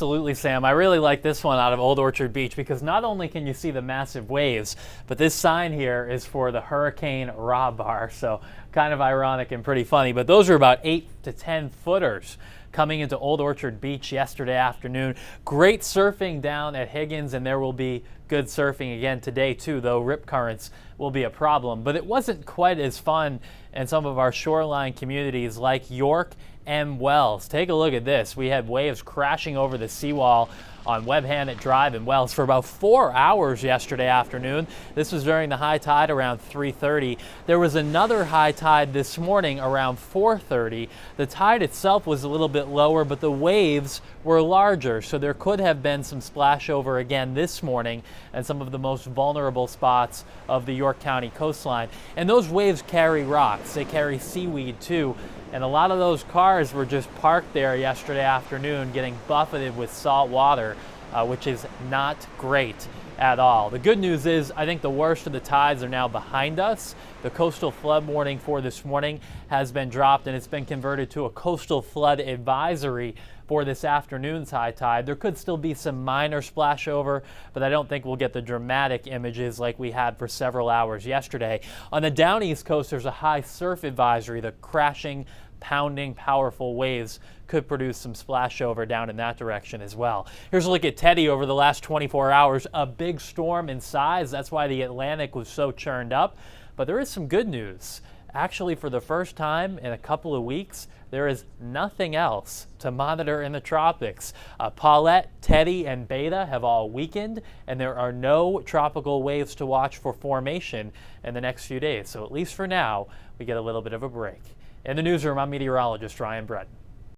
Absolutely, Sam. I really like this one out of Old Orchard Beach because not only can you see the massive waves, but this sign here is for the Hurricane Bar. So kind of ironic and pretty funny. But those are about 8 to 10 footers coming into Old Orchard Beach yesterday afternoon. Great surfing down at Higgins, and there will be good surfing again today too, though rip currents will be a problem. But it wasn't quite as fun in some of our shoreline communities like York and Wells. Take a look at this. We had waves crashing over the seawall on Webb Hannett Drive in Wells for about 4 hours yesterday afternoon. This was during the high tide around 3:30. There was another high tide this morning around 4:30. The tide itself was a little bit lower, but the waves were larger, so there could have been some splashover again this morning and some of the most vulnerable spots of the York County coastline. And those waves carry rocks. They carry seaweed too. And a lot of those cars were just parked there yesterday afternoon getting buffeted with salt water, which is not great at all. The good news is I think the worst of the tides are now behind us. The coastal flood warning for this morning has been dropped and it's been converted to a coastal flood advisory for this afternoon's high tide. There could still be some minor splashover, but I don't think we'll get the dramatic images like we had for several hours yesterday. On the down east coast, there's a high surf advisory. The crashing, pounding, powerful waves could produce some splashover down in that direction as well. Here's a look at Teddy over the last 24 hours. A big storm in size. That's why the Atlantic was so churned up. But there is some good news. Actually, for the first time in a couple of weeks, there is nothing else to monitor in the tropics. Paulette, Teddy, and Beta have all weakened, and there are no tropical waves to watch for formation in the next few days. So at least for now, we get a little bit of a break. In the newsroom, I'm meteorologist Ryan Breton.